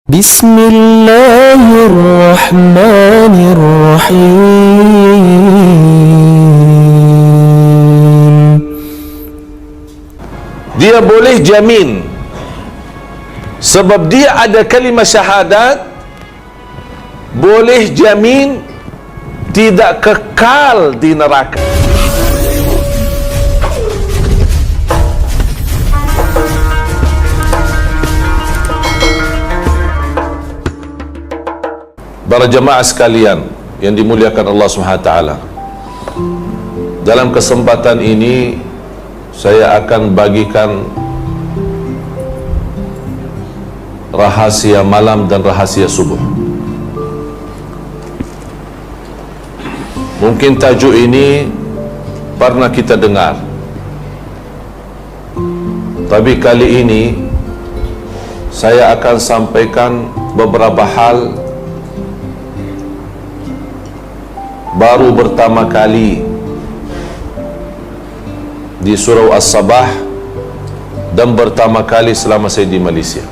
Bismillahirrahmanirrahim. Dia boleh jamin sebab dia ada kalimah syahadat, boleh jamin tidak kekal di neraka. Para jemaah sekalian yang dimuliakan Allah SWT, dalam kesempatan ini saya akan bagikan rahasia malam dan rahasia subuh. Mungkin tajuk ini pernah kita dengar, tapi kali ini saya akan sampaikan beberapa hal baru pertama kali di surau As-Sabah dan pertama kali selama saya di Malaysia.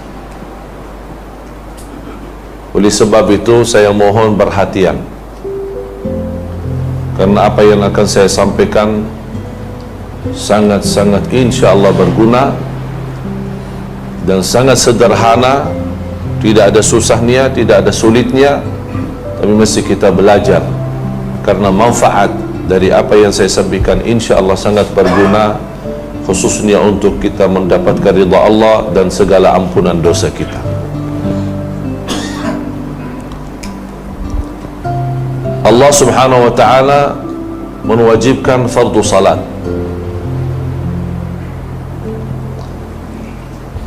Oleh sebab itu saya mohon perhatian, karena apa yang akan saya sampaikan sangat-sangat insya-Allah berguna dan sangat sederhana, tidak ada susahnya, tidak ada sulitnya, tapi mesti kita belajar, karena manfaat dari apa yang saya sampaikan insya-Allah sangat berguna, khususnya untuk kita mendapatkan ridha Allah dan segala ampunan dosa kita. Allah Subhanahu wa ta'ala mewajibkan fardu salat,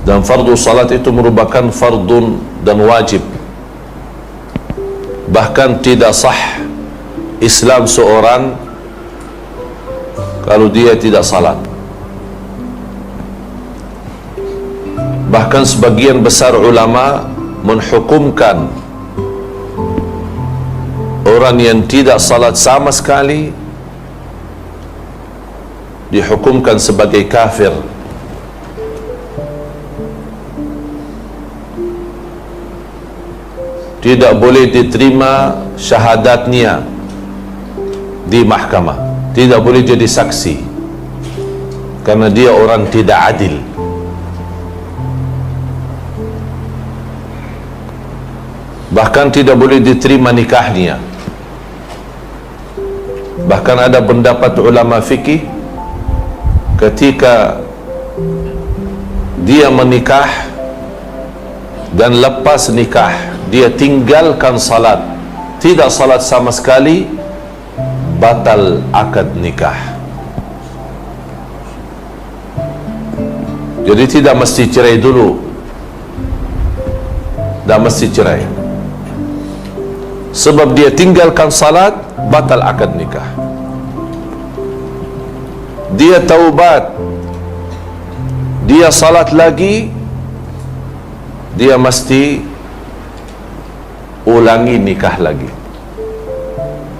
dan fardu salat itu merupakan fardun dan wajib. Bahkan tidak sah Islam seorang kalau dia tidak salat. Bahkan sebagian besar ulama menghukumkan orang yang tidak salat sama sekali dihukumkan sebagai kafir. Tidak boleh diterima syahadatnya di mahkamah, tidak boleh jadi saksi, karena dia orang tidak adil. Bahkan tidak boleh diterima nikahnya. Bahkan ada pendapat ulama fikih, ketika dia menikah dan lepas nikah dia tinggalkan salat, tidak salat sama sekali, batal akad nikah. Jadi tidak mesti cerai dulu, tidak mesti cerai. Sebab dia tinggalkan salat, batal akad nikah. Dia taubat, dia salat lagi, dia mesti ulangi nikah lagi.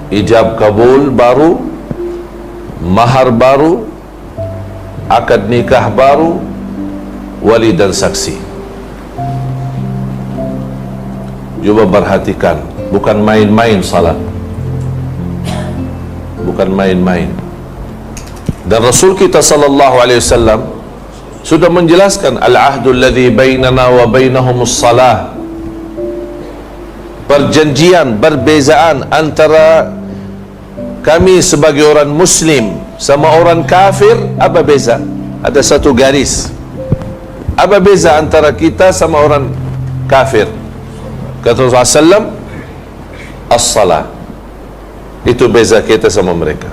Ijab kabul baru, mahar baru, akad nikah baru, wali dan saksi. Cuba perhatikan, bukan main-main salat, bukan main-main. Dan Rasul kita sallallahu alaihi wasallam sudah menjelaskan, al-ahdu alladhi bainana wa bainahumus salah, perjanjian, perbezaan antara kami sebagai orang muslim sama orang kafir, apa beza? Ada satu garis. Apa beza antara kita sama orang kafir? Kata Rasulullah SAW, as-salah. Itu beza kita sama mereka.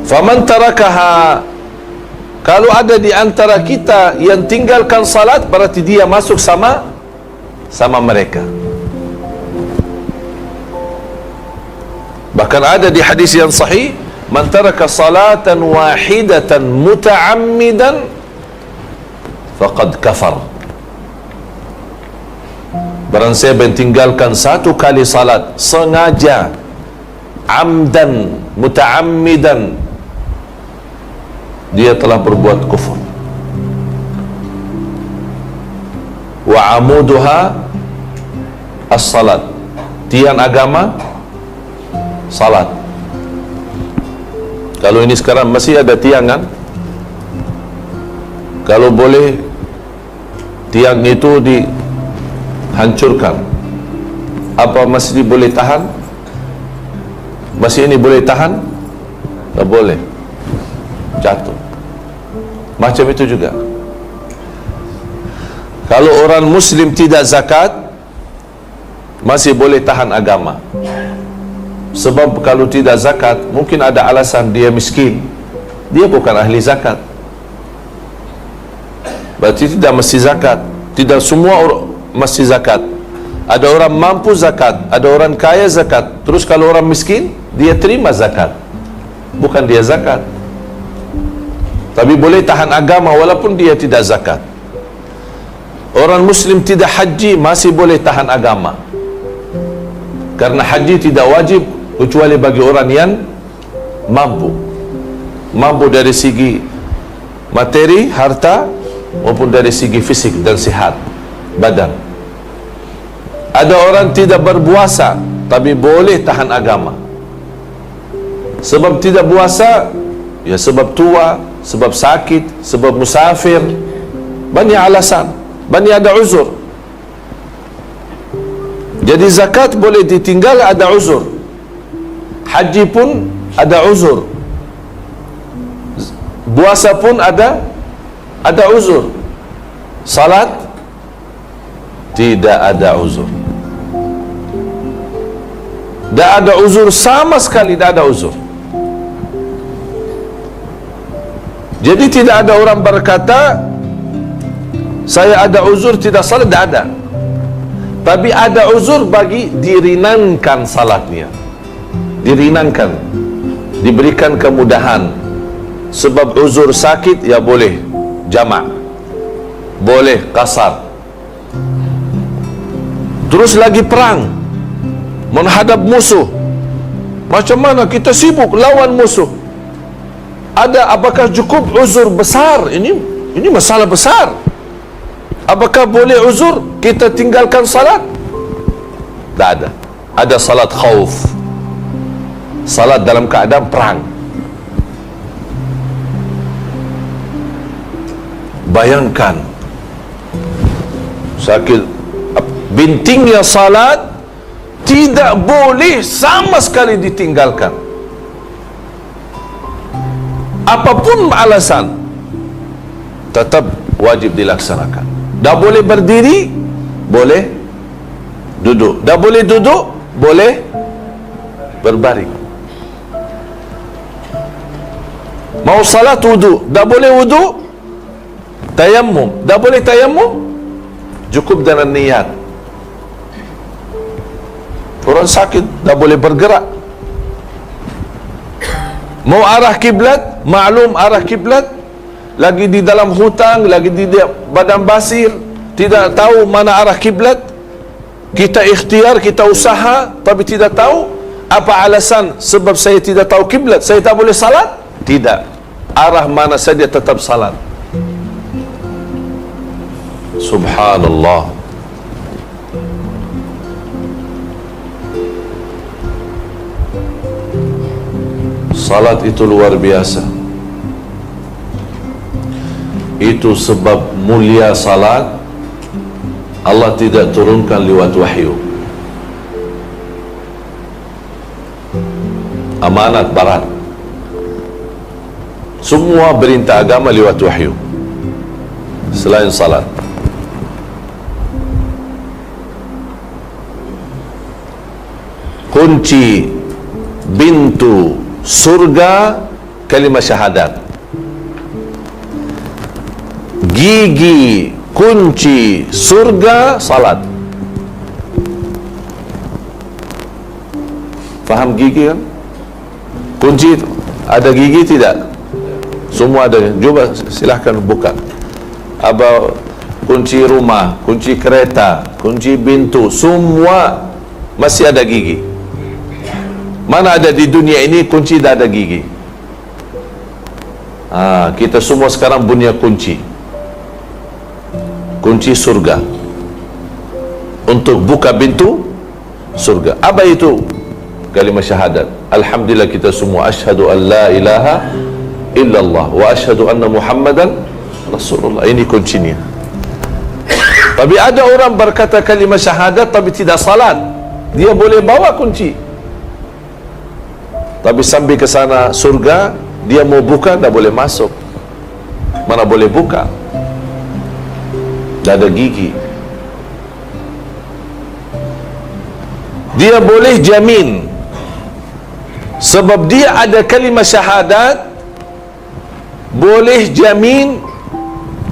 Faman tarakaha, kalau ada di antara kita yang tinggalkan salat, berarti dia masuk sama mereka. Bahkan ada di hadis yang sahih, man taraka salatan wahidatan muta'ammidan faqad kafar. Barang siapa yang tinggalkan satu kali salat sengaja, amdan, muta'ammidan, dia telah berbuat kufur. Wa amuduha as-salat. Tiang agama salat. Kalau ini sekarang masih ada tiang kan? Kalau boleh tiang itu dihancurkan, apa masjid boleh tahan? Masjid ini boleh tahan? Tak boleh, jatuh. Macam itu juga kalau orang Muslim tidak zakat, masih boleh tahan agama. Sebab kalau tidak zakat, mungkin ada alasan dia miskin, dia bukan ahli zakat, berarti tidak mesti zakat. Tidak semua mesti zakat. Ada orang mampu zakat, ada orang kaya zakat. Terus kalau orang miskin, dia terima zakat, bukan dia zakat. Tapi boleh tahan agama walaupun dia tidak zakat. Orang Muslim tidak haji, masih boleh tahan agama, karena haji tidak wajib kecuali bagi orang yang mampu dari segi materi, harta, maupun dari segi fisik dan sihat badan. Ada orang tidak berpuasa tapi boleh tahan agama. Sebab tidak puasa, ya sebab tua, sebab sakit, sebab musafir, banyak alasan, banyak ada uzur. Jadi zakat boleh ditinggal, ada uzur. Haji pun ada uzur. Puasa pun ada uzur. Salat tidak ada uzur. Tak ada uzur sama sekali, tak ada uzur. Jadi tidak ada orang berkata saya ada uzur tidak salat, tak ada. Tapi ada uzur bagi diringankan salatnya, diringankan, diberikan kemudahan. Sebab uzur sakit, ya boleh jamak, boleh qasar. Terus lagi perang, menghadap musuh, macam mana kita sibuk lawan musuh. Apakah cukup uzur besar? Ini masalah besar. Apakah boleh uzur kita tinggalkan salat? Tak ada. Ada salat khauf, salat dalam keadaan perang. Bayangkan sakit, bintingnya salat tidak boleh sama sekali ditinggalkan, apapun alasan, tetap wajib dilaksanakan. Dah boleh berdiri, boleh duduk. Dah boleh duduk, boleh berbaring. Mau salat wudu, dah boleh wudu, tayammum, dah boleh tayammum, cukup dengan niat. Orang sakit dah boleh bergerak. Mau arah kiblat, maklum arah kiblat, lagi di dalam hutang, lagi di padang pasir, tidak tahu mana arah kiblat, kita ikhtiar, kita usaha, tapi tidak tahu. Apa alasan? Sebab saya tidak tahu kiblat, saya tak boleh salat? Tidak, arah mana saja tetap salat. Subhanallah. Salat itu luar biasa. Itu sebab mulia salat, Allah tidak turunkan lewat wahyu. Amanat barat. Semua perintah agama lewat wahyu selain salat. Kunci pintu surga kalimah syahadat. Gigi kunci surga salat. Faham gigi kan? Kunci itu ada gigi tidak? Semua ada. Coba silahkan buka. Apa kunci rumah, kunci kereta, kunci pintu, semua masih ada gigi. Mana ada di dunia ini kunci dah ada gigi? Kita semua sekarang punya kunci surga. untuk buka pintu surga. Apa itu kalimah syahadat? Alhamdulillah kita semua asyhadu an la ilaha illallah wa asyhadu anna Muhammadan Rasulullah. Ini kuncinya. Tapi ada orang berkata kalimah syahadat tapi tidak salat. Dia boleh bawa kunci, tapi sambil ke sana surga dia mau buka, tak boleh masuk. Mana boleh buka? Tak ada gigi. Dia boleh jamin sebab dia ada kalimah syahadat, boleh jamin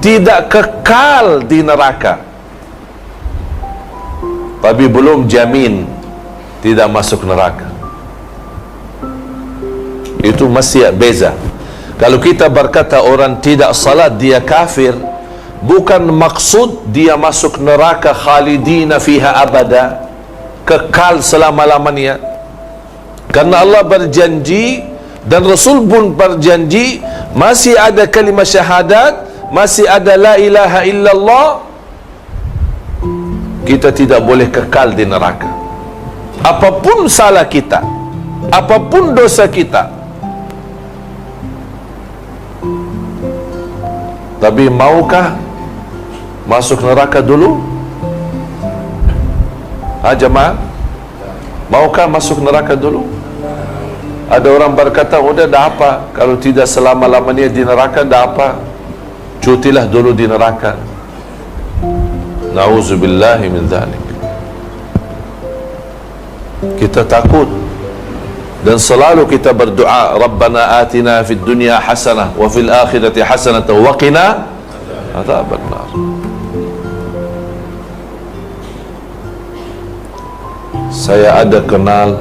tidak kekal di neraka, tapi belum jamin tidak masuk neraka. Itu masih beza. Kalau kita berkata orang tidak salat dia kafir, bukan maksud dia masuk neraka khalidina fiha abada, kekal selama-lamanya. Karena Allah berjanji dan Rasul pun berjanji, masih ada kalimah syahadat, masih ada la ilaha illallah, kita tidak boleh kekal di neraka. Apapun salah kita, apapun dosa kita, tapi maukah masuk neraka dulu? Jemaah, maukah masuk neraka dulu? Ada orang berkata, udah dah apa, kalau tidak selama-lamanya di neraka dah apa, cutilah dulu di neraka. Na'udzubillahi min dzalik. Kita takut dan selalu kita berdoa, Rabbana atina fid dunya hasanah wa fil akhirati hasanah wa qina adzabannar. Saya ada kenal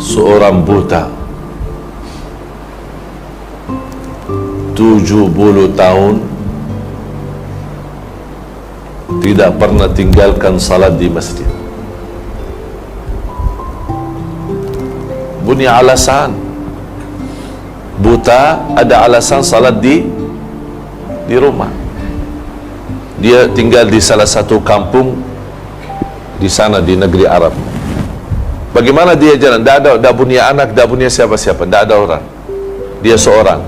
seorang buta 70 tahun tidak pernah tinggalkan salat di masjid. Punya alasan, buta ada alasan salat di rumah. Dia tinggal di salah satu kampung di sana di negeri Arab. Bagaimana dia jalan? Tak punya anak, tak punya siapa-siapa, tak ada orang. Dia seorang.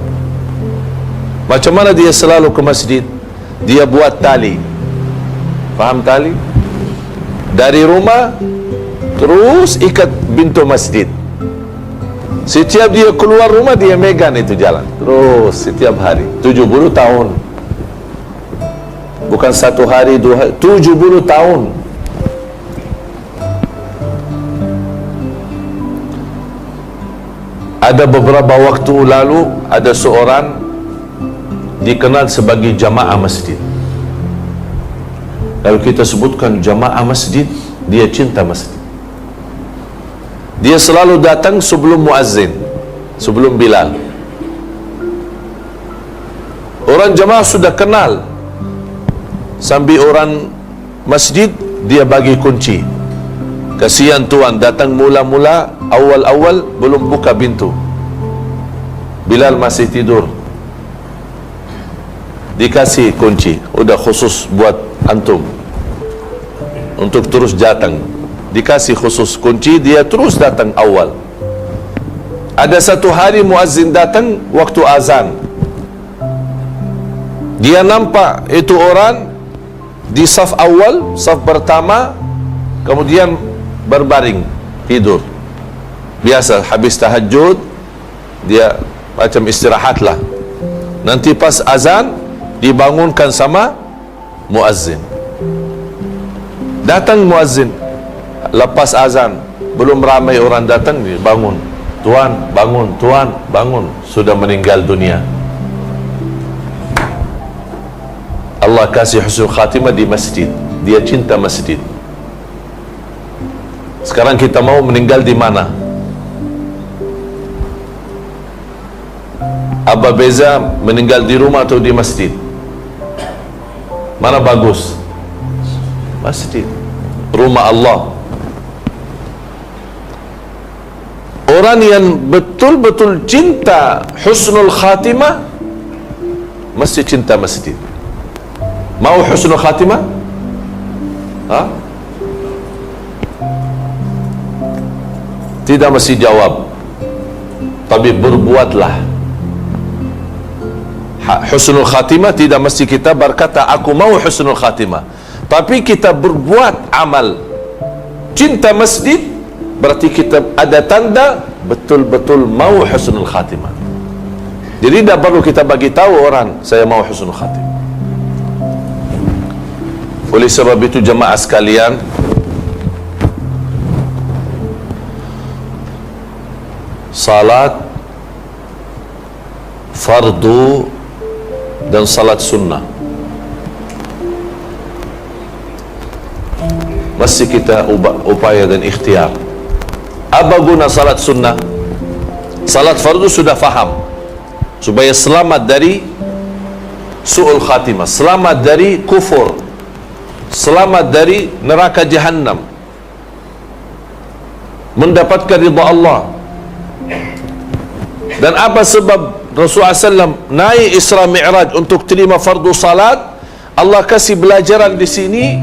Macam mana dia selalu ke masjid? Dia buat tali. Faham tali? Dari rumah terus ikat pintu masjid. Setiap dia keluar rumah dia megang itu jalan terus setiap hari. 70 tahun. Bukan satu hari, 2 hari, 70 tahun. Ada beberapa waktu lalu ada seorang dikenal sebagai jamaah masjid. Kalau kita sebutkan jamaah masjid, dia cinta masjid. Dia selalu datang sebelum muazzin, sebelum Bilal. Orang jamaah sudah kenal. Sambil orang masjid dia bagi kunci. Kasihan tuan datang mula-mula, awal-awal belum buka pintu. Bilal masih tidur. Dikasih kunci, udah khusus buat antum untuk terus datang. Dikasih khusus kunci, dia terus datang awal. Ada satu hari muazzin datang waktu azan. Dia nampak itu orang di saf awal, saf pertama, kemudian berbaring tidur. Biasa habis tahajud dia macam istirahat lah. Nanti pas azan dibangunkan sama muazzin. Datang muazzin lepas azan, belum ramai orang datang, dia bangun. Tuan bangun, tuan bangun, sudah meninggal dunia. Allah kasih husnul khatimah di masjid. Dia cinta masjid. Sekarang kita mau meninggal di mana? Apa beza meninggal di rumah atau di masjid? Mana bagus? Masjid, rumah Allah. Orang yang betul-betul cinta husnul khatimah mesti cinta masjid. Mau husnul khatimah? Ha? Tidak mesti jawab, tapi berbuatlah. Husnul khatimah tidak mesti kita berkata aku mau husnul khatimah, tapi kita berbuat amal. Cinta masjid berarti kita ada tanda betul-betul mau husnul khatimah. Jadi tidak perlu kita bagi tahu orang saya mau husnul khatimah. Oleh sebab itu jemaah sekalian, salat fardu dan salat sunnah mesti kita upaya dan ikhtiar. Apa guna salat sunnah? Salat fardu sudah faham, supaya selamat dari su'ul khatimah, selamat dari kufur, selamat dari neraka jahannam, mendapatkan ridha Allah. Dan apa sebab Rasulullah SAW naik Isra Mi'raj untuk terima fardu salat? Allah kasih belajaran di sini,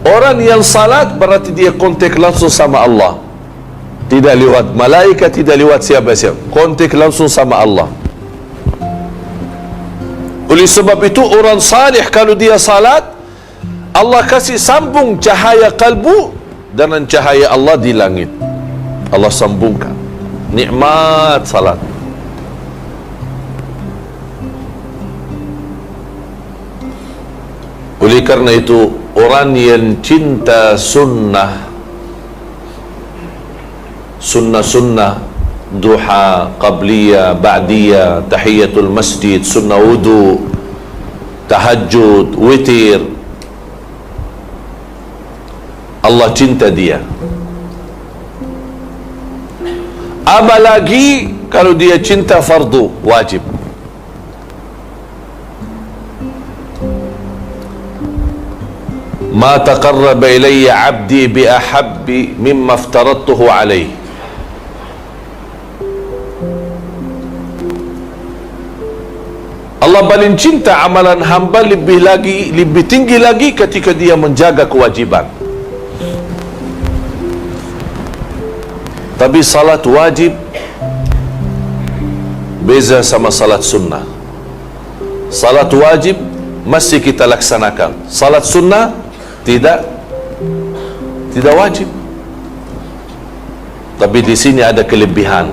orang yang salat berarti dia kontak langsung sama Allah, tidak lewat malaikat, tidak lewat siapa-siapa, kontak langsung sama Allah. Oleh sebab itu orang salih kalau dia salat, Allah kasih sambung cahaya kalbu dengan cahaya Allah di langit. Allah sambungkan nikmat salat. Oleh karena itu orang yang cinta sunnah duha, qabliyah, ba'diyah, tahiyatul masjid, sunnah wudu, tahajud, witir, Allah cinta dia. Apalagi kalau dia cinta fardu wajib. Ma taqarraba ilayya 'abdi bi ahabbi mimma aftaradtuhu alayhi. Allah paling cinta amalan hamba lebih tinggi lagi ketika dia menjaga kewajiban. Tapi salat wajib beza sama salat sunnah. Salat wajib mesti kita laksanakan, salat sunnah tidak wajib. Tapi di sini ada kelebihan.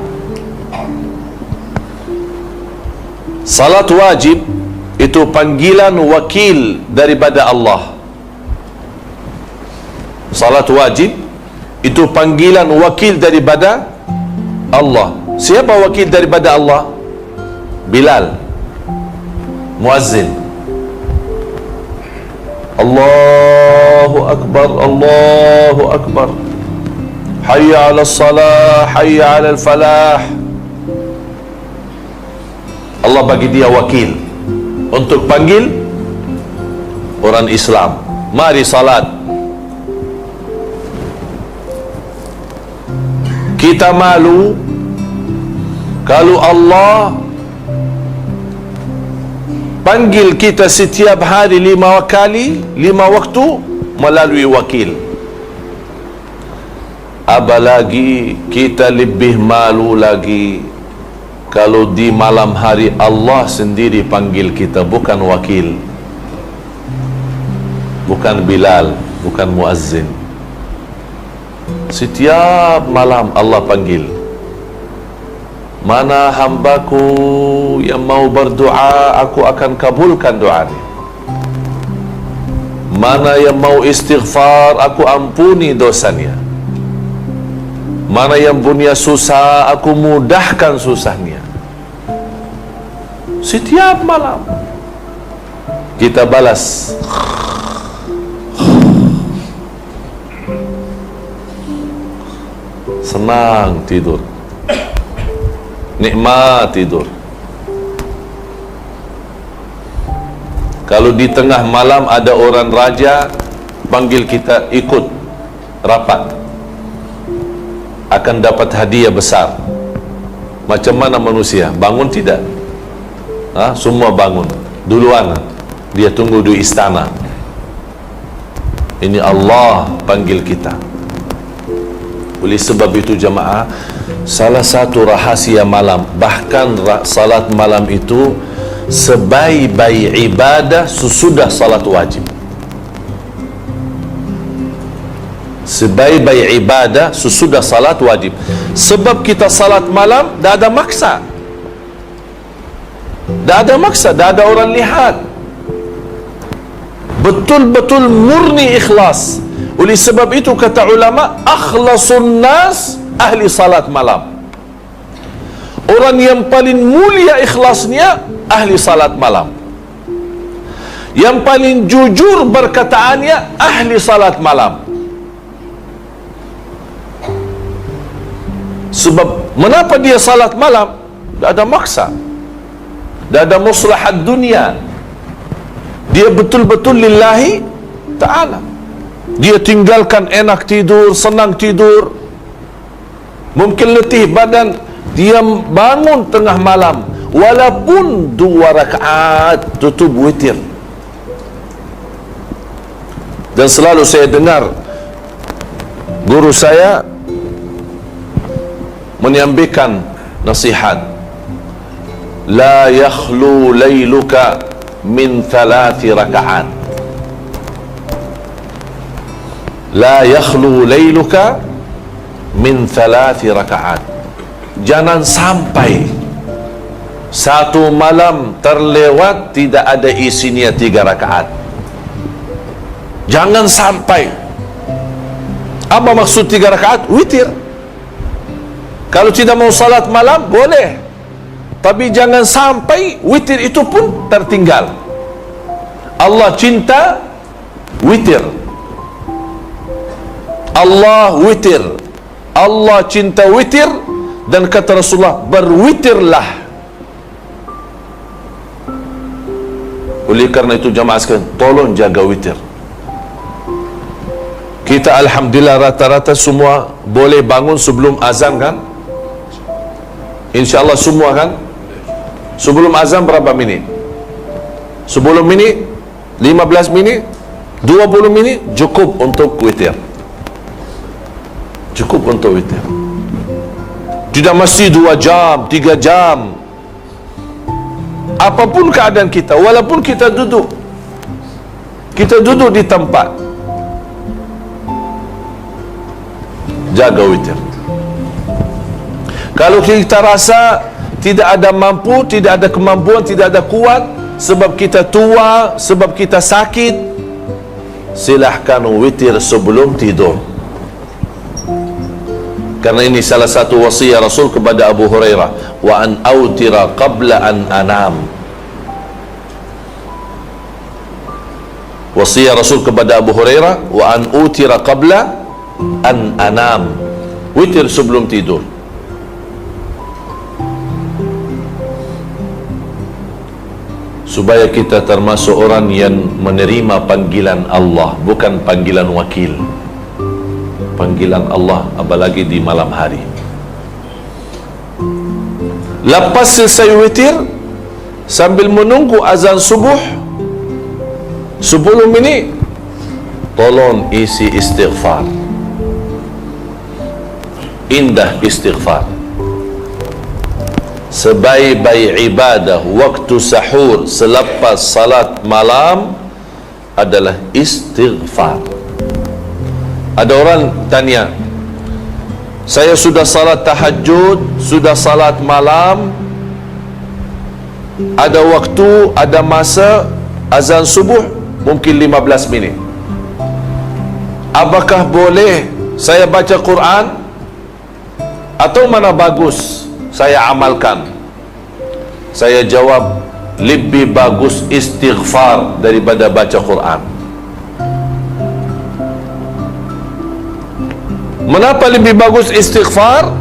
Salat wajib itu panggilan wakil daripada Allah. Salat wajib itu panggilan wakil daripada Allah. Siapa wakil daripada Allah? Bilal, muazzin. Allahu Akbar, Allahu Akbar, hayya ala salah, hayya ala falah. Allah bagi dia wakil untuk panggil orang Islam, mari salat. Kita malu kalau Allah panggil kita setiap hari 5 kali, 5 waktu melalui wakil. Apalagi kita lebih malu lagi kalau di malam hari Allah sendiri panggil kita, bukan wakil, bukan Bilal, bukan muazzin. Setiap malam Allah panggil, mana hambaku yang mau berdoa, aku akan kabulkan doanya. Mana yang mau istighfar, aku ampuni dosanya. Mana yang punya susah, aku mudahkan susahnya. Setiap malam kita balas. Senang tidur, nikmat tidur. Kalau di tengah malam ada orang raja panggil kita ikut rapat, akan dapat hadiah besar. Macam mana manusia? Bangun tidak? Semua bangun duluan. dia tunggu di istana. Ini Allah panggil kita. Oleh sebab itu jemaah, salah satu rahasia malam, bahkan salat malam itu sebaik-baik ibadah sesudah salat wajib. Sebaik-baik ibadah sesudah salat wajib. Sebab kita salat malam dah ada maksa. Dah ada maksa, dah ada orang lihat. Betul-betul murni ikhlas. Oleh sebab itu kata ulama, akhlasun nas ahli salat malam. Orang yang paling mulia ikhlasnya ahli salat malam. Yang paling jujur berkataannya ahli salat malam. Sebab kenapa dia salat malam? Tak ada maksa, tak ada maslahat dunia. Dia betul-betul lillahi ta'ala. Dia tinggalkan enak tidur, senang tidur, mungkin letih badan, dia bangun tengah malam, walaupun 2 rakaat tutup witir. Dan selalu saya dengar guru saya menyampaikan nasihat, la yakhlu layluka min 3 rakaat. La yakhlu layluka min 3 rakaat. Jangan sampai satu malam terlewat tidak ada isinya 3 rakaat. Jangan sampai. Apa maksud 3 rakaat? Witir. Kalau tidak mau salat malam boleh, tapi jangan sampai witir itu pun tertinggal. Allah cinta witir. Allah witir. Allah cinta witir. Dan kata Rasulullah, berwitirlah. Oleh karena itu jamaah sekalian, tolong jaga witir. Kita alhamdulillah rata-rata semua boleh bangun sebelum azan kan? InsyaAllah semua kan? Sebelum azan berapa minit? 10 minit? 15 minit? 20 minit? Cukup untuk witir. Cukup untuk witir. Tidak mesti 2 jam, 3 jam. Apapun keadaan kita, walaupun kita duduk di tempat, jaga witir. Kalau kita rasa tidak ada mampu, tidak ada kemampuan, tidak ada kuat, sebab kita tua, sebab kita sakit, silahkan witir sebelum tidur. Karena ini salah satu wasiat Rasul kepada Abu Hurairah, wa an autira qabla an anam. Wasiat Rasul kepada Abu Hurairah, wa an utira qabla an anam. Witir sebelum tidur. Supaya kita termasuk orang yang menerima panggilan Allah, bukan panggilan wakil. Panggilan Allah, apalagi di malam hari. Lepas selesai witir, sambil menunggu azan subuh 10 minit, tolong isi istighfar. Indah istighfar. Sebaik-baik ibadah waktu sahur selepas salat malam adalah istighfar. Ada orang tanya, saya sudah salat tahajud, sudah salat malam, ada waktu, ada masa azan subuh mungkin 15 minit. Apakah boleh saya baca Quran atau mana bagus saya amalkan? Saya jawab, lebih bagus istighfar daripada baca Quran. Mengapa lebih bagus istighfar?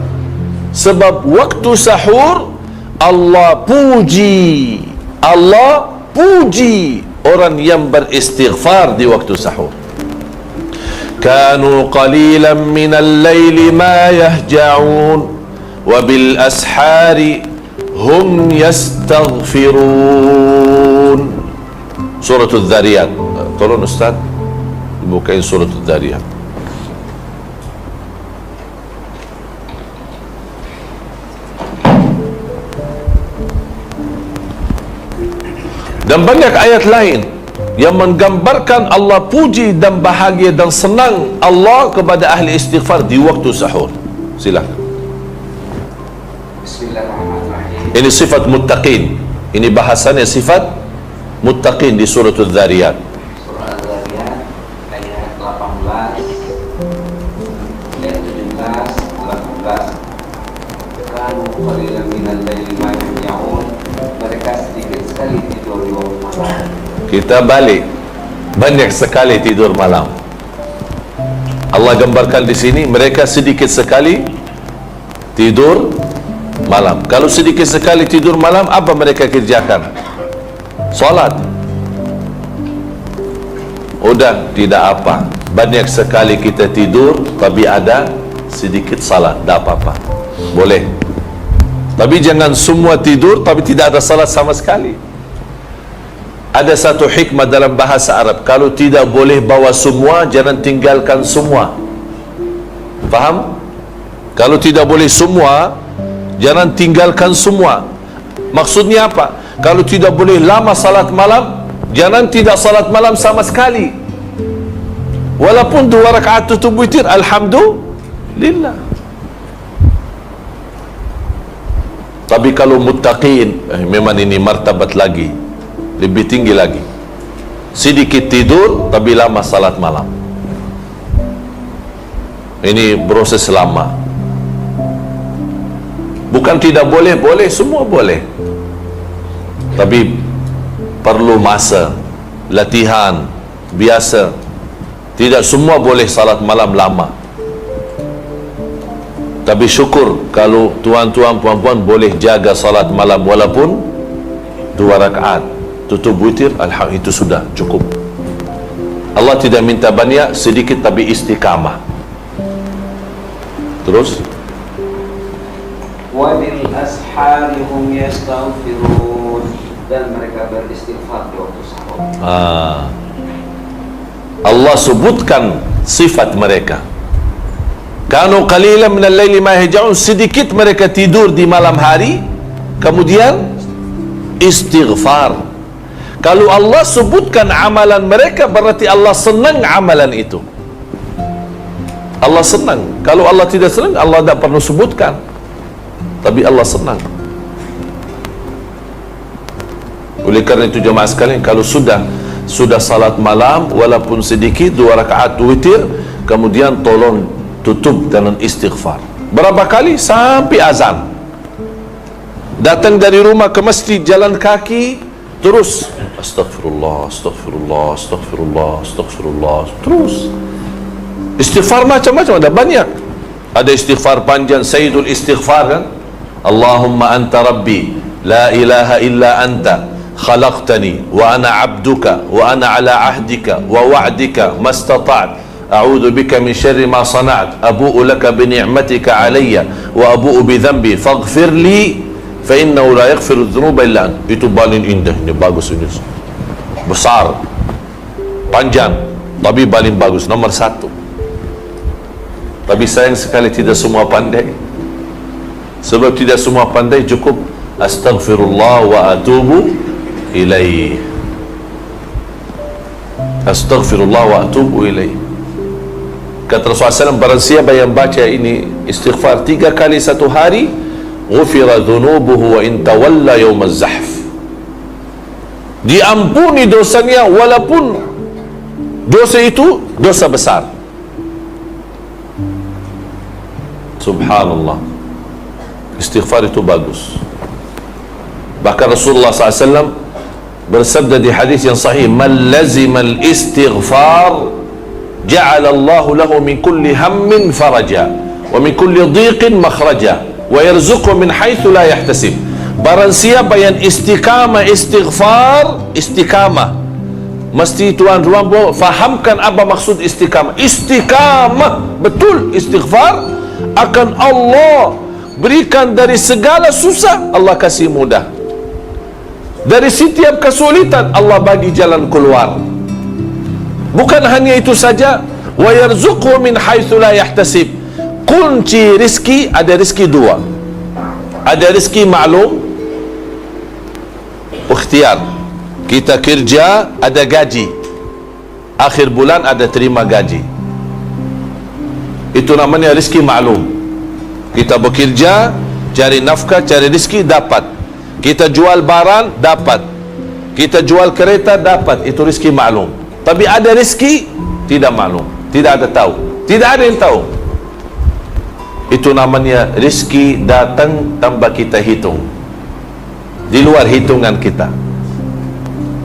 Sebab waktu sahur Allah puji orang yang beristighfar di waktu sahur. Kanu qalilan minal laili ma yahja'un wa bil ashari hum yastaghfirun. Suratul Dzariyat. Tolong Ustaz bukain Suratul Dzariyat. Dan banyak ayat lain yang menggambarkan Allah puji dan bahagia dan senang Allah kepada ahli istighfar di waktu sahur. Silakan. Bismillahirrahmanirrahim. Ini sifat muttaqin. Ini bahasannya sifat muttaqin di Suratul Dzariyat. Surah Al-Zariyat ayat 18, ayat 17, 18. Kanu qalilan minal laili ma yahyaun. Mereka sedikit sekali tidur di waktu malam. Kita balik, banyak sekali tidur malam. Allah gambarkan di sini mereka sedikit sekali tidur malam. Kalau sedikit sekali tidur malam, apa mereka kerjakan? Solat. Udah, tidak apa. Banyak sekali kita tidur, tapi ada sedikit salat, tak apa-apa. Boleh. Tapi jangan semua tidur, tapi tidak ada salat sama sekali. Ada satu hikmah dalam bahasa Arab. Kalau tidak boleh bawa semua, jangan tinggalkan semua. Faham? Kalau tidak boleh semua, jangan tinggalkan semua. Maksudnya apa? Kalau tidak boleh lama salat malam, jangan tidak salat malam sama sekali. Walaupun 2 rakaat tutup witir, alhamdulillah. Tapi kalau muttaqin, memang ini martabat lagi, lebih tinggi lagi. Sedikit tidur tapi lama salat malam. Ini proses lama. Bukan tidak boleh, boleh, semua boleh. Tapi perlu masa, latihan, biasa. Tidak semua boleh salat malam lama. Tapi syukur kalau tuan-tuan puan-puan boleh jaga salat malam walaupun 2 rakaat tutup witir, alhamdulillah, itu sudah cukup. Allah tidak minta banyak, sedikit tapi istiqamah. Terus Wa bil ashari hum yastaghfirun. Dan mereka beristighfar di waktu sahur. Allah sebutkan sifat mereka. Kanu qalilan minal laili ma yahjaun, sedikit mereka tidur di malam hari, kemudian istighfar. Kalau Allah sebutkan amalan mereka, berarti Allah senang amalan itu. Allah senang. Kalau Allah tidak senang, Allah tidak perlu sebutkan. Tapi Allah senang. Oleh kerana itu jemaah sekalian, kalau sudah salat malam walaupun sedikit 2 rakaat witir, kemudian tolong tutup dengan istighfar. Berapa kali? Sampai azan. Datang dari rumah ke masjid jalan kaki, terus astagfirullah, astagfirullah, astagfirullah, astagfirullah, terus istighfar macam-macam, ada banyak. Ada istighfar panjang, Sayyidul Istighfar kan? Allahumma anta rabbi, la ilaha illa anta, khalaqtani wa ana abduka wa ana ala ahdika wa wa'dika mastata'at, a'udzu bika min syarri ma sana'at, abu'u laka bi ni'matika alayya wa abu'u bi dhanbi faghfir li fa innahu la yaghfiru dhunuba illa anta. Itu paling indah, ini bagus, ini besar, panjang, tapi paling bagus, nomor 1. Tapi sayang sekali tidak semua pandai. Sebab tidak semua pandai, cukup astaghfirullah wa atubu ilaih, astaghfirullah wa atubu ilaih. Kata Rasulullah SAW, barang siapa yang baca ini istighfar 3 kali satu hari, ghufira dhunubuhu wa in tawalla yawm az-zahf, diampuni dosanya walaupun dosa itu dosa besar. Subhanallah, istighfar itu bagus. Bahkan Rasulullah SAW bersabda di hadis yang sahih, man lazima al-istighfar ja'ala Allahu lahu min kulli hammin faraja wa min kulli dhiqin makhraja wa yarzuqhu min haitsu la yahtasib. Barang siapa yang istiqamah istighfar, istiqamah mesti tuan-tuan fahamkan apa maksud istiqamah. Istiqamah betul istighfar, akan Allah berikan dari segala susah, Allah kasih mudah. Dari setiap kesulitan Allah bagi jalan keluar. Bukan hanya itu saja, wa yarzuqhu min haitsu la yahtasib. Kunci rizki, ada rizki dua. Ada rizki maklum, ikhtiar. Kita kerja, ada gaji. Akhir bulan ada terima gaji. Itu namanya rizki maklum. Kita bekerja, cari nafkah, cari rizki, dapat. Kita jual barang, dapat. Kita jual kereta, dapat. Itu rizki maklum. Tapi ada rizki tidak maklum, tidak ada tahu, tidak ada yang tahu. Itu namanya rizki datang tanpa kita hitung, di luar hitungan kita,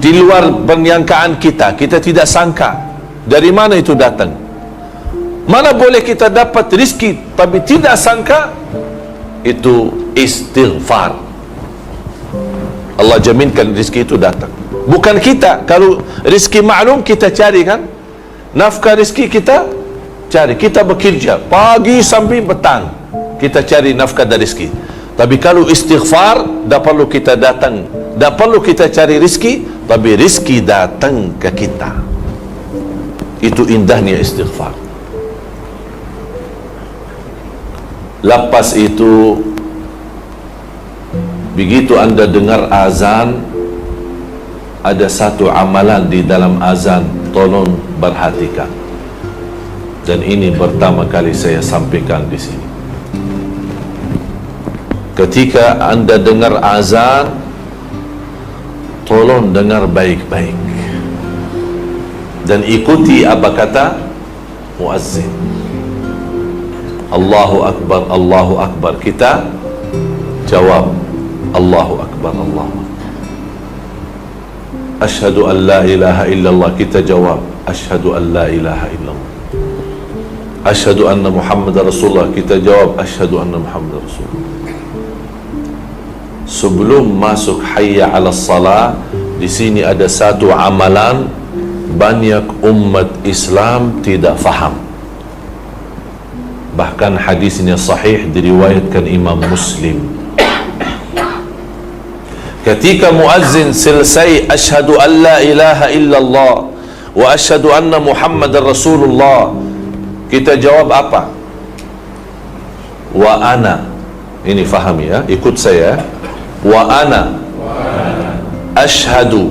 di luar penyangkaan kita. Kita tidak sangka dari mana itu datang. Mana boleh kita dapat rizki tapi tidak sangka? Itu istighfar. Allah jaminkan rizki itu datang, bukan kita. Kalau rizki maklum kita cari kan, nafkah rizki kita cari, kita bekerja pagi sampai petang, kita cari nafkah dan rizki. Tapi kalau istighfar, tak perlu kita datang, tak perlu kita cari rizki, tapi rizki datang ke kita. Itu indahnya istighfar. Lepas itu, begitu anda dengar azan, ada satu amalan di dalam azan, tolong perhatikan. Dan ini pertama kali saya sampaikan di sini. Ketika anda dengar azan, tolong dengar baik-baik dan ikuti apa kata muazzin. Allahu Akbar, Allahu Akbar. Kita jawab Allahu Akbar, Allahu Akbar. Asyhadu an la ilaha illallah. Kita jawab asyhadu an la ilaha illallah. Asyhadu anna Muhammad Rasulullah. Kita jawab asyhadu anna Muhammad Rasulullah. Sebelum masuk hayya 'alas salah, di sini ada satu amalan banyak umat Islam tidak faham. Bahkan hadisnya sahih diriwayatkan Imam Muslim. Ketika muazzin selesai asyhadu an la ilaha illallah wa asyhadu anna Muhammadar Rasulullah, kita jawab apa? Wa ana. Ini fahami ya, ikut saya. Wa ana asyhadu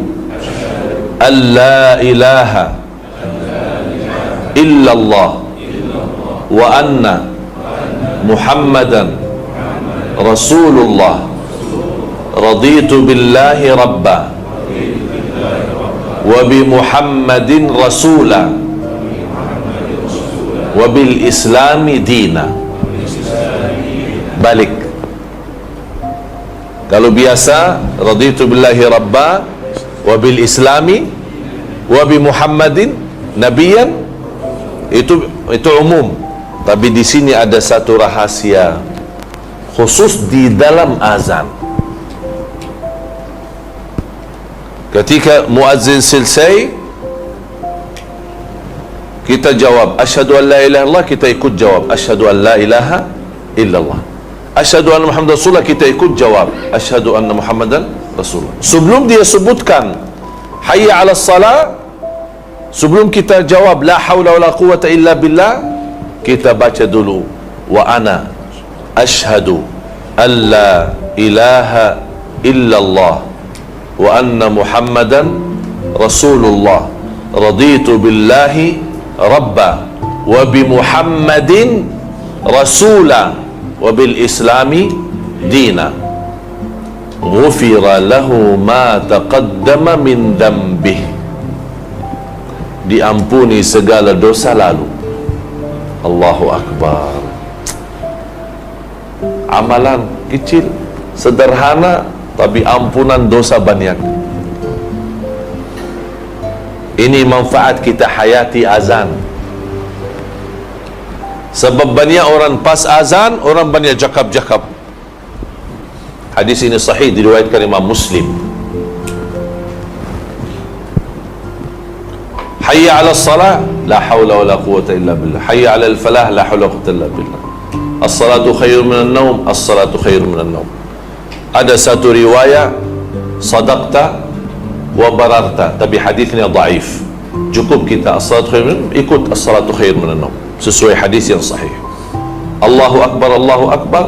an la ilaha illallah wa anna Muhammadan Rasulullah. Raditu billahi rabba wa bi Muhammadin rasula wa bil islami dina. Balik. Kalau biasa raditu billahi rabba wa bil islami wa bi Muhammadin nabiyan, itu umum. Tapi di sini ada satu rahasia khusus di dalam azan. Ketika muazzin selesai, kita jawab asyhadu an la ilaha illallah, kita ikut jawab asyhadu an la ilaha illallah. Asyhadu anna Muhammadar Rasulullah, kita ikut jawab asyhadu anna Muhammadan Rasulullah. Sebelum dia sebutkan hayya 'alas salah, sebelum kita jawab la haula wala quwwata illa billah, kita baca dulu wa ana asyhadu an la ilaha illallah wa anna Muhammadan Rasulullah. Raditu billahi rabba wa bi Muhammadin rasula wa bil islami dina. Ghufira lahu ma taqaddama min dhanbih. Diampuni segala dosa lalu. Allahu Akbar. Amalan kecil, sederhana, tapi ampunan dosa banyak. Ini manfaat kita hayati azan. Sebab banyak orang pas azan, orang banyak jakab-jakab. Hadis ini sahih diriwayatkan Imam Muslim. Hayya 'alas salah, la haula wala quwwata illa billah. Hayya 'alal falah, la haula wala quwwata illa billah. As-salatu khairun minan naum, as-salatu khairun minan naum. Ada satu riwayat sadaqta wa bararta, tapi hadisnya dhaif. Cukup kita as-salatu khair min, ikut as-salatu khair min an-naum sesuai hadis yang sahih. Allahu akbar, Allahu akbar,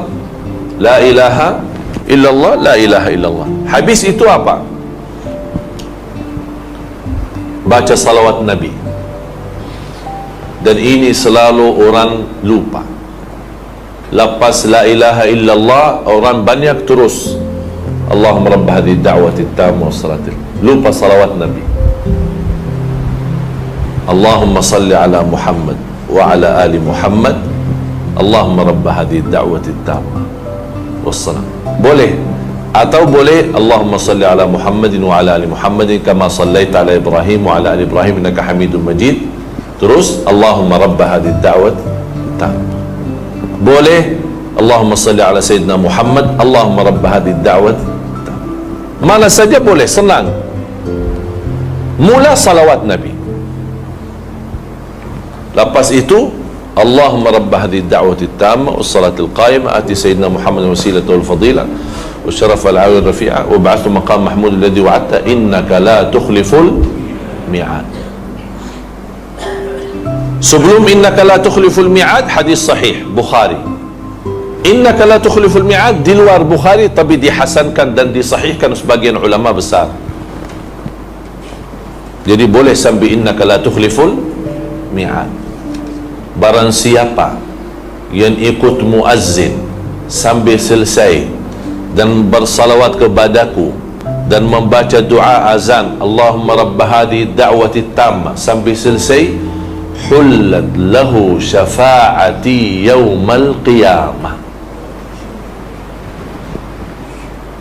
la ilaha illallah, la ilaha illallah. Habis itu apa? Baca salawat Nabi. Dan ini selalu orang lupa. Lepas la ilaha illallah, orang banyak terus Allahumma rabb hadhihi da'wati tamma wassalatil, lupa salawat Nabi. Allahumma salli ala Muhammad wa ala ali Muhammad, Allahumma rabb hadhihi da'wati tamma wassalam. Boleh, atau boleh Allahumma salli ala Muhammadin wa ala ali Muhammadin kama sallaita ala Ibrahim wa ala ali Ibrahim innaka Hamidum Majid. Terus Allahumma rabb hadhihi da'wat tamma. Boleh Allahumma salli ala Sayyidina Muhammad, Allahumma rabb hadhihi da'wat tamma. Mana saja boleh, senang. Mula salawat Nabi. Lepas itu Allahumma rabb hadhihi da'wati tamma wassalatil qa'imah ati Sayyidina Muhammad wasilata wal fadila والشرف والعالي الرفيع وابعثه مقام محمود الذي وعدته إنك لا تخلف الميعاد. Sebelum innaka la tukhliful mi'ad, hadis sahih Bukhari. Innaka la tukhliful mi'ad di luar Bukhari, tapi dihasankan dan disahihkan sebagian ulama besar. Jadi boleh sambil innaka la tukhliful mi'ad. Barang siapa yang ikut muazzin sambil selesai dan bersalawat kepadaku dan membaca doa azan Allahumma rabb hadhihi da'wati tamma sambil selesai, hullat lahu syafa'ati yaumal qiyamah,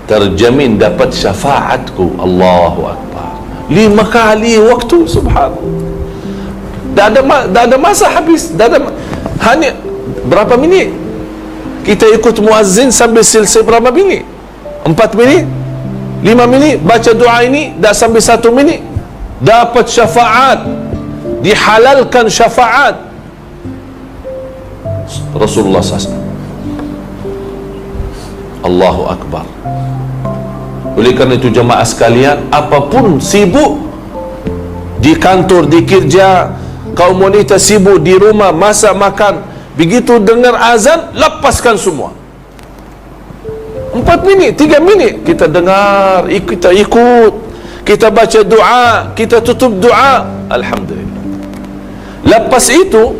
terjamin dapat syafaatku. Allahu Akbar. 5 kali waktu, subhanallah. Dah ada masa habis, hanya berapa minit kita ikut muazzin sambil selesai, berapa minit? 4 minit, 5 minit baca doa ini, dah sambil 1 minit dapat syafaat, dihalalkan syafaat Rasulullah SAW. Allahu Akbar. Oleh kerana itu jemaah sekalian, apapun sibuk di kantor, di kerja, kaum wanita sibuk di rumah masak makan, begitu dengar azan lepaskan semua. 4 minit, 3 minit kita dengar, kita ikut, kita baca doa, kita tutup doa, alhamdulillah. Lepas itu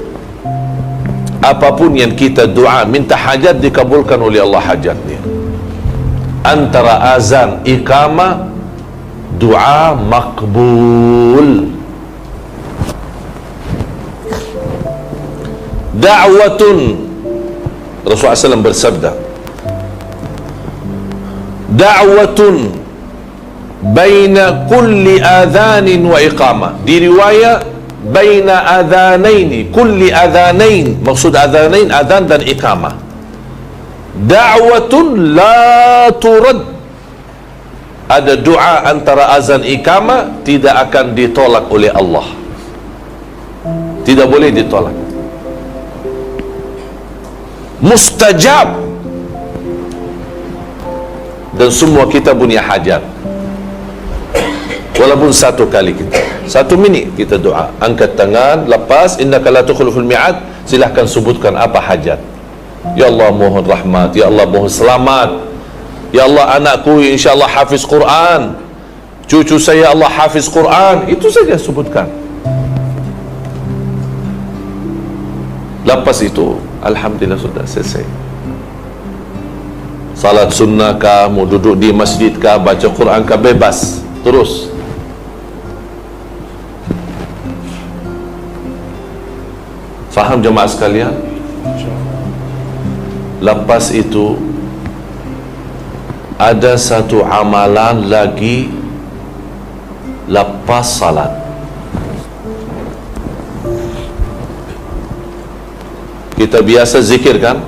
apapun yang kita doa, minta hajat, dikabulkan oleh Allah hajatnya. Antara azan iqamah, doa makbul. Da'watun, Rasulullah SAW bersabda, da'watun baina kulli adhanin wa iqamah. Di riwayat baina adhanaini, kulli adhanain, maksud adhanain adhan dan iqamah. Da'watun la turad, ada doa antara azan iqamah tidak akan ditolak oleh Allah, tidak boleh ditolak, mustajab. Dan semua kita punya hajat, walaupun 1 kali kita 1 minit kita doa, angkat tangan, lepas innaka la tukhliful mi'ad, silahkan sebutkan apa hajat. Ya Allah mohon rahmat, ya Allah mohon selamat, ya Allah anakku insyaAllah hafiz Quran, cucu saya Allah hafiz Quran, itu saja sebutkan. Lepas itu alhamdulillah sudah selesai. Salat sunnah kah, mau duduk di masjid kah, baca Quran kah, bebas terus. Faham jemaah sekalian? Lepas itu ada satu amalan lagi lepas salat. Kita biasa zikir kan?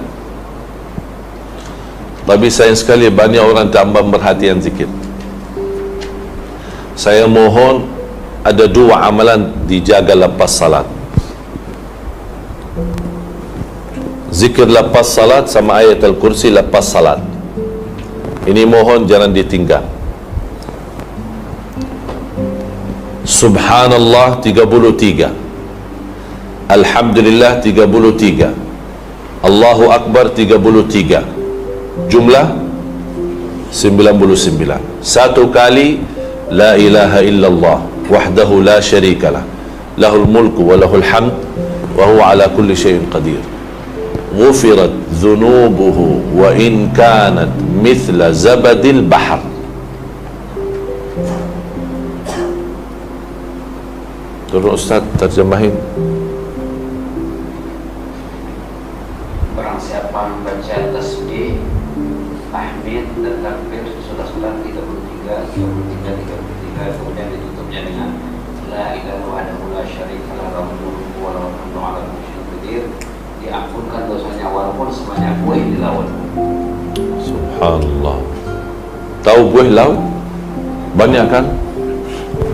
Tapi sayang sekali banyak orang tambah perhatian zikir. Saya mohon ada 2 amalan dijaga lepas salat. Zikir lepas salat sama ayat al-kursi lepas salat. Ini mohon jangan ditinggal. Subhanallah 33, Alhamdulillah 33, Allahu Akbar 33, jumlah 99. Satu kali la ilaha illallah wahdahu la syarikalah lahul mulku wa lahul hamd wa huwa ala kulli syai'in qadir, ghufirat dhunubuhu wa in kanat mithla zabadil bahr. Tolong Ustaz terjemahin. Barang siapa membaca tasbih, tahmid dan takbir sudah 33, kemudian ditutupnya dengan la ilaha wahdahu la syarikalah lahul mulku wa lahul hamdu ala kulli syai'in qadir, diampunkan dosanya walaupun sebanyak buih di laut. Subhanallah. Tahu buih laut? Banyak kan?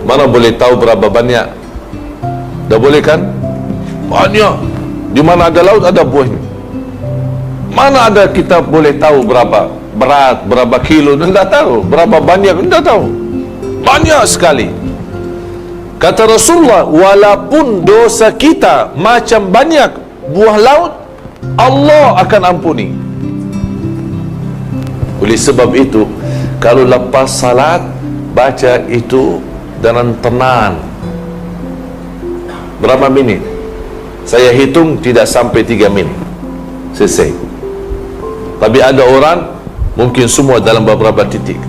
Mana boleh tahu berapa banyak? Dah boleh kan? Banyak. Di mana ada laut ada buahnya. Mana ada kita boleh tahu berapa berat, berapa kilo? Tidak tahu. Berapa banyak? Tidak tahu. Banyak sekali. Kata Rasulullah, walaupun dosa kita macam banyak buah laut, Allah akan ampuni. Oleh sebab itu, kalau lepas salat baca itu dengan tenang. Berapa minit? Saya hitung tidak sampai 3 minit selesai. Tapi ada orang mungkin semua dalam beberapa titik.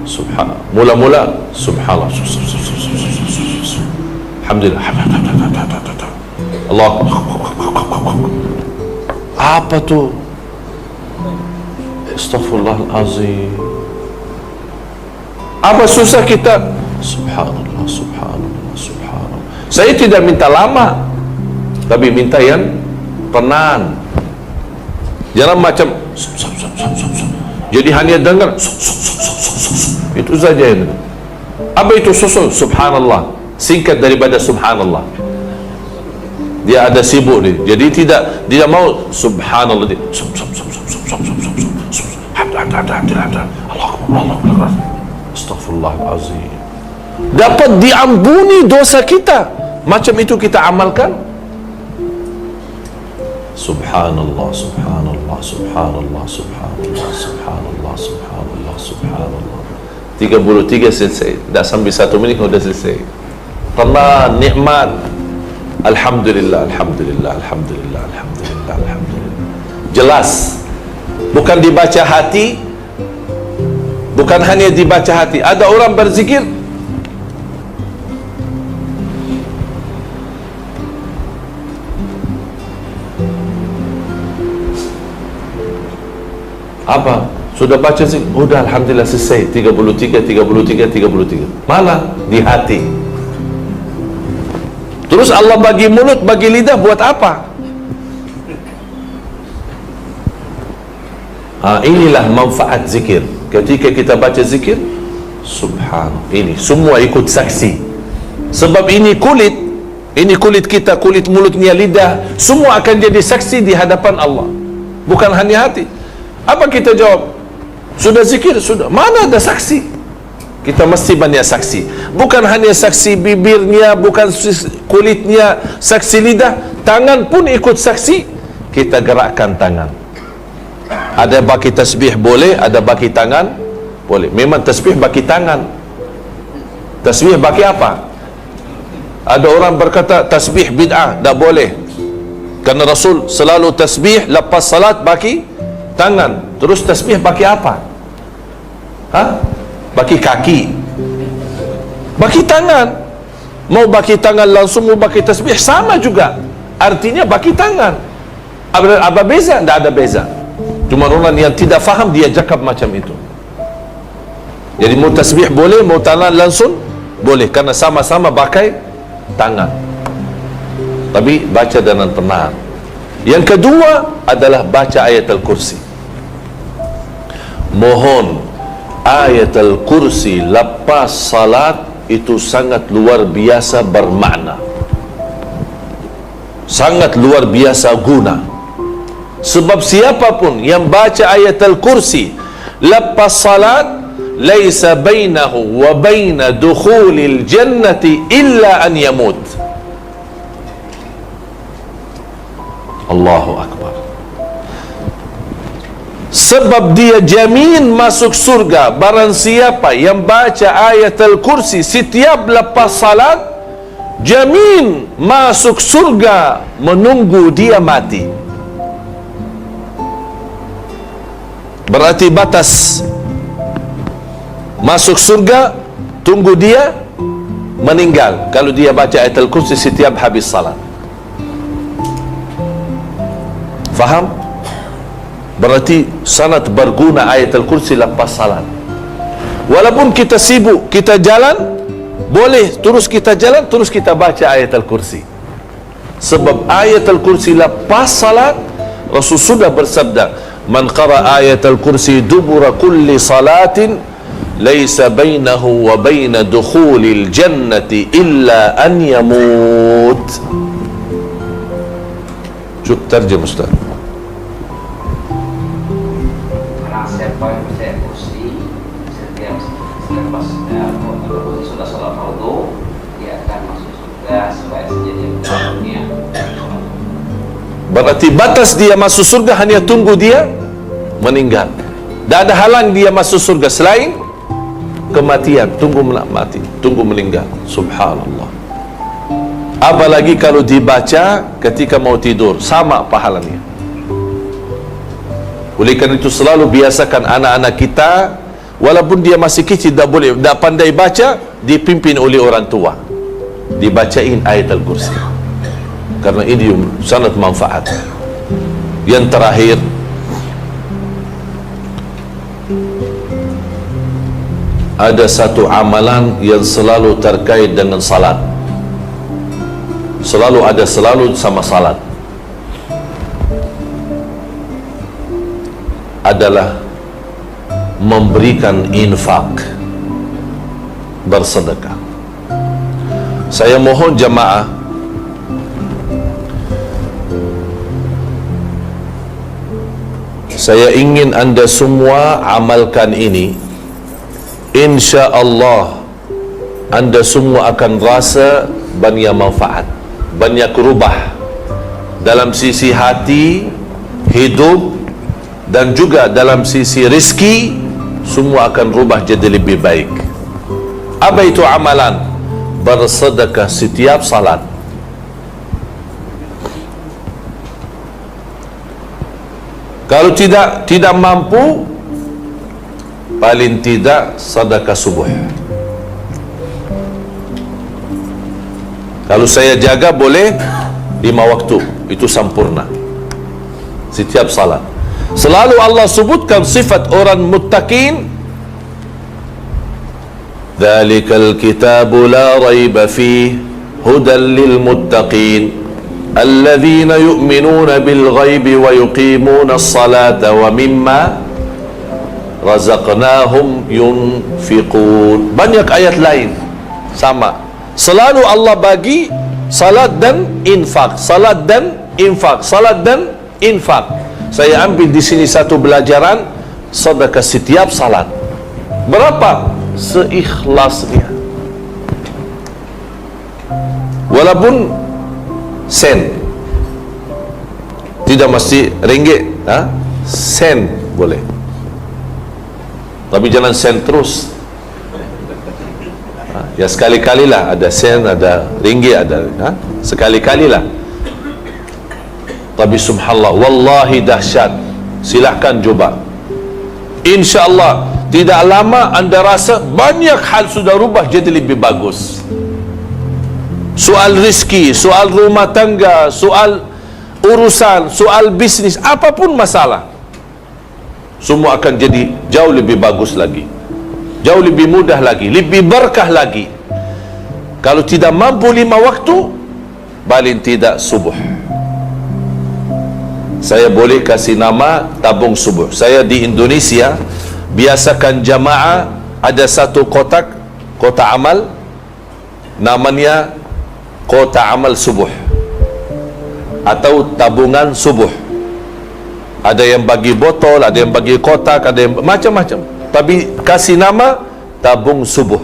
Subhanallah. Mula-mula subhanallah. Alhamdulillah. Allah. Apa tu? Astaghfirullahalazim. Apa susah kita? Subhanallah, subhanallah, subhanallah. Saya tidak minta lama, tapi minta yang tenang. Jangan macam jadi hanya dengar itu saja ini. Apa itu susul? Subhanallah. Singkat daripada subhanallah. Dia ada sibuk ni. Jadi tidak mau subhanallah. Astaghfirullahalazim. Dapat diampuni dosa kita. Macam itu kita amalkan. Subhanallah, subhanallah, subhanallah, subhanallah, subhanallah, subhanallah, subhanallah. 33 selesai. Dah sampai 1 minit sudah selesai. Tenang, nikmat. Alhamdulillah, alhamdulillah, alhamdulillah, alhamdulillah, alhamdulillah. Jelas. Bukan dibaca hati. Bukan hanya dibaca hati. Ada orang berzikir apa? Sudah baca sih? Udah alhamdulillah selesai. 33, 33, 33. Mana? Di hati. Terus Allah bagi mulut, bagi lidah buat apa? Inilah manfaat zikir. Ketika kita baca zikir, subhanallah, ini semua ikut saksi. Sebab ini kulit kita, kulit mulutnya, lidah, semua akan jadi saksi di hadapan Allah. Bukan hanya hati. Apa kita jawab? Sudah zikir? Sudah. Mana ada saksi? Kita mesti banyak saksi. Bukan hanya saksi bibirnya, bukan kulitnya, saksi lidah, tangan pun ikut saksi. Kita gerakkan tangan. Ada bagi tasbih boleh, ada bagi tangan boleh. Memang tasbih bagi tangan. Tasbih bagi apa? Ada orang berkata tasbih bid'ah, tak boleh. Kerana Rasul selalu tasbih lepas salat bagi tangan. Terus tasbih bagi apa? Bagi kaki, bagi tangan. Mau bagi tangan langsung, mau bagi tasbih sama juga. Artinya bagi tangan. Apa beza? Tak ada beza. Cuma orang yang tidak faham dia cakap macam itu. Jadi mau tasbih boleh, mau tangan langsung boleh, karena sama-sama pakai tangan. Tapi baca dengan tenang. Yang kedua adalah baca ayat Al-Kursi. Mohon ayat Al-Kursi lepas salat itu sangat luar biasa bermakna, sangat luar biasa guna. Sebab siapapun yang baca ayat Al-Kursi lepas salat, laisa bainahu wa baina dukhulil jannati illa an yamut. Allahu Akbar. Sebab dia jamin masuk surga barang siapa yang baca ayat al-kursi setiap lepas salat, jamin masuk surga menunggu dia mati. Berarti batas masuk surga tunggu dia meninggal kalau dia baca ayat al-kursi setiap habis salat. Faham? Berarti sangat berguna ayat al-kursi lepas salat. Walaupun kita sibuk, kita jalan, boleh terus kita jalan, terus kita baca ayat al-kursi. Sebab ayat al-kursi lepas salat, Rasul sudah bersabda, man qara ayat al-kursi dubura kulli salatin laisa bainahu wa baina dukhulil jannati illa an yamut. Cuk terjem Ustaz. Siapa yang baca kursi setiap selepas sudah salat fardu, dia akan masuk surga sebaya saja dia meninggal dunia. Berarti batas dia masuk surga hanya tunggu dia meninggal. Tak ada halang dia masuk surga selain kematian. Tunggu mati, tunggu meninggal. Subhanallah. Apalagi kalau dibaca ketika mau tidur, sama pahalanya. Oleh kerana itu selalu biasakan anak-anak kita, walaupun dia masih kecil, tak boleh, tak pandai baca, dipimpin oleh orang tua, dibacain ayat al-kursi, karena ini sangat manfaat. Yang terakhir, ada satu amalan yang selalu terkait dengan salat, selalu sama salat, adalah memberikan infak, bersedekah. Saya mohon jemaah saya ingin anda semua amalkan ini. Insya Allah anda semua akan rasa banyak manfaat, banyak rubah dalam sisi hati, hidup, dan juga dalam sisi rezeki. Semua akan rubah jadi lebih baik. Apa itu amalan? Bersedekah setiap salat. Kalau tidak mampu, paling tidak sedekah subuh. Kalau saya jaga boleh 5 waktu, itu sempurna setiap salat. Selalu Allah sebutkan sifat orang muttaqin. Dzalikal kitabu la raiba fihi hudan lil muttaqin alladzina yu'minuna bil ghaibi wa yuqimuna as-salata wa mimma razaqnahum yunfiqun. Banyak ayat lain sama. Selalu Allah bagi salat dan infak, salat dan infak, salat dan infak. Saya ambil di sini satu pelajaran, sedekah setiap salat. Berapa? Seikhlasnya. Walaupun sen, tidak mesti ringgit, sen boleh. Tapi jangan sen terus. Ya sekali-kalilah, ada sen, ada ringgit, ada sekali-kalilah. Tapi subhanallah, wallahi dahsyat. Silahkan coba. InsyaAllah tidak lama anda rasa banyak hal sudah rubah jadi lebih bagus. Soal rezeki, soal rumah tangga, soal urusan, soal bisnis, apapun masalah, semua akan jadi jauh lebih bagus lagi, jauh lebih mudah lagi, lebih berkah lagi. Kalau tidak mampu 5 waktu, paling tidak subuh. Saya boleh kasih nama tabung subuh. Saya di Indonesia biasakan jamaah ada satu kotak amal, namanya kotak amal subuh atau tabungan subuh. Ada yang bagi botol, ada yang bagi kotak, ada yang macam-macam. tapi kasih nama tabung subuh.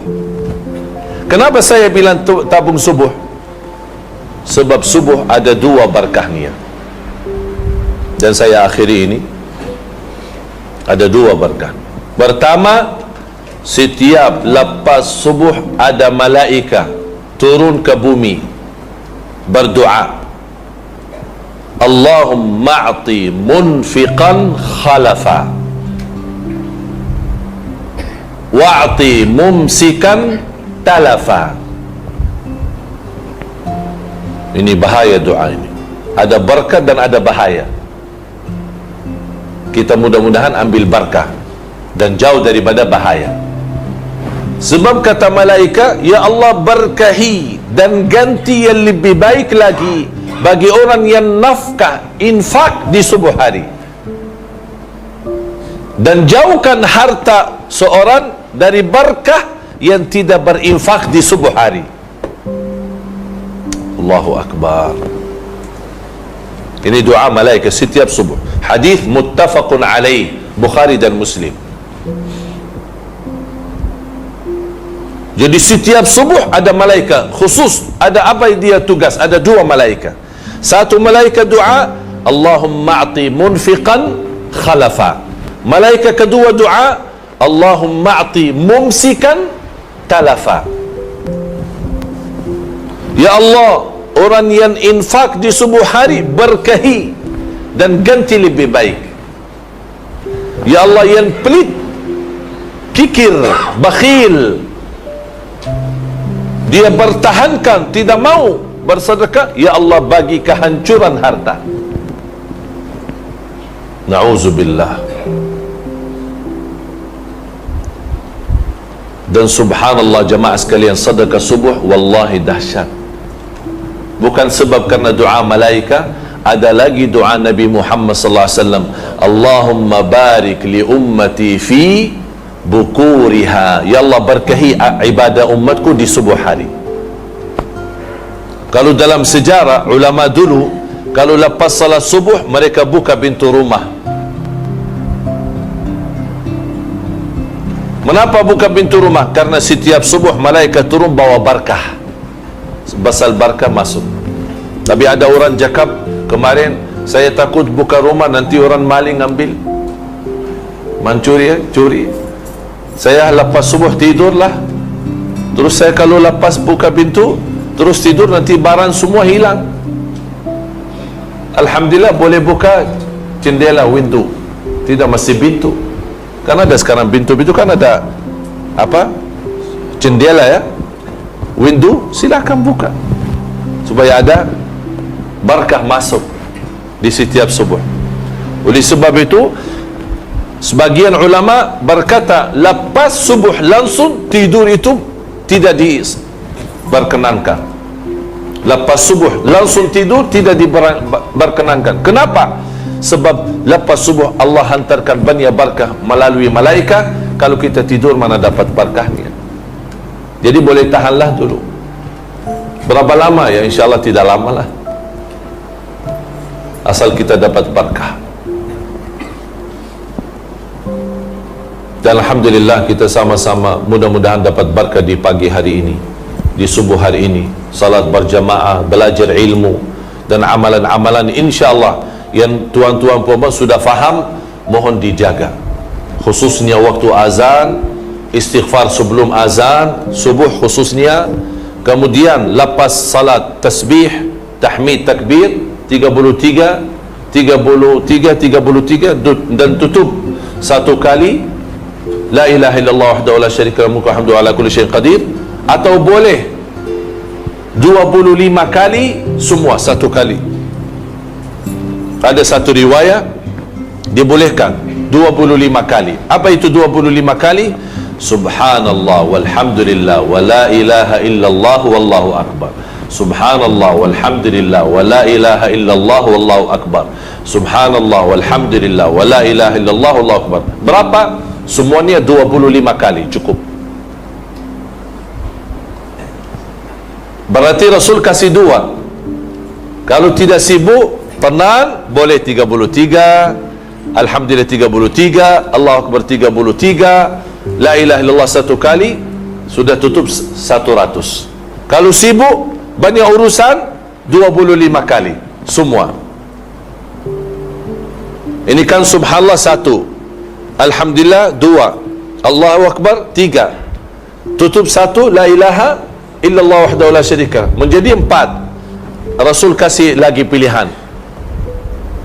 Kenapa saya bilang tabung subuh? Sebab subuh ada dua barakahnya. Dan saya akhiri ini, ada dua barakah. Pertama, setiap lepas subuh ada malaika turun ke bumi berdoa, Allahumma a'ti munfiqan khalafa wa'ti mumsikan talafa. Ini bahaya doa ini. Ada berkat dan ada bahaya. Kita mudah-mudahan ambil berkah dan jauh daripada bahaya. Sebab kata malaika, ya Allah berkahi dan ganti yang lebih baik lagi bagi orang yang nafkah infak di subuh hari, dan jauhkan harta seorang dari berkah yang tidak berinfak di subuh hari. Allahu Akbar. Ini doa malaikat setiap subuh. Hadis muttafaqun alaih, Bukhari dan Muslim. Jadi setiap subuh ada malaikat khusus. Ada apa dia tugas? Ada dua malaikat. Satu malaikat doa, Allahumma a'ti munfiqan khalafa. Malaikat kedua doa, Allahumma a'ti mumsikan talafa. Ya Allah, orang yang infak di subuh hari berkahi dan ganti lebih baik. Ya Allah, yang pelit, kikir, bakhil, dia bertahankan, tidak mau bersedekah, ya Allah bagi kehancuran harta. Na'udzubillah. Dan subhanallah jemaah sekalian, sedekah subuh wallahi dahsyat. Bukan sebab karena doa malaika, ada lagi doa Nabi Muhammad sallallahu alaihi wasallam, Allahumma barik li ummati fi bukuriha. Ya Allah berkahi ibadah umatku di subuh hari. Kalau dalam sejarah ulama dulu, kalau lepas salat subuh mereka buka pintu rumah. Kenapa buka pintu rumah? Karena setiap subuh malaikat turun bawa barakah. Basal barakah masuk. Tapi ada orang cakap kemarin, saya takut buka rumah nanti orang maling ambil, mencuri, curi. Saya lepas subuh tidurlah, terus saya kalau lepas buka pintu terus tidur, nanti barang semua hilang. Alhamdulillah boleh buka jendela, window, tidak mesti pintu. Karena ada sekarang pintu-pintu kan ada apa, jendela ya, window, silakan buka supaya ada barakah masuk di setiap subuh. Oleh sebab itu sebagian ulama berkata lepas subuh langsung tidur itu tidak diperkenankan. Lepas subuh langsung tidur tidak diperkenankan. Kenapa? Sebab lepas subuh Allah hantarkan banyak barakah melalui malaikat. Kalau kita tidur mana dapat barakahnya. Jadi boleh tahanlah dulu. Berapa lama ya? InsyaAllah tidak lama lah, asal kita dapat barakah. Dan alhamdulillah kita sama-sama mudah-mudahan dapat barakah di pagi hari ini, di subuh hari ini. Salat berjamaah, belajar ilmu dan amalan-amalan insya-Allah yang tuan-tuan puan sudah faham, mohon dijaga. Khususnya waktu azan, istighfar sebelum azan subuh khususnya. Kemudian lepas salat tasbih, tahmid, takbir 33 dan tutup satu kali la ilaha illallah wahdahu la syarika lahu mulku wa hamduhu ala kulli syai'in qadir, atau boleh 25 kali semua satu kali. Ada satu riwayat dibolehkan 25 kali. Apa itu 25 kali? Subhanallah walhamdulillah wa la ilaha illallah wallahu akbar. Subhanallah walhamdulillah wa la ilaha illallah wallahu akbar. Subhanallah walhamdulillah wa la ilaha illallah wallahu akbar. Berapa? Semuanya 25 kali cukup. Berarti Rasul kasih dua. Kalau tidak sibuk tenang boleh 33, Alhamdulillah 33, Allahu Akbar 33, La ilaha illallah 1 kali, sudah tutup 100. Kalau sibuk banyak urusan 25 kali semua. Ini kan subhanallah 1, alhamdulillah 2, Allahu Akbar 3, tutup 1, la ilaha illallah wahdahu la syarika, menjadi 4. Rasul kasih lagi pilihan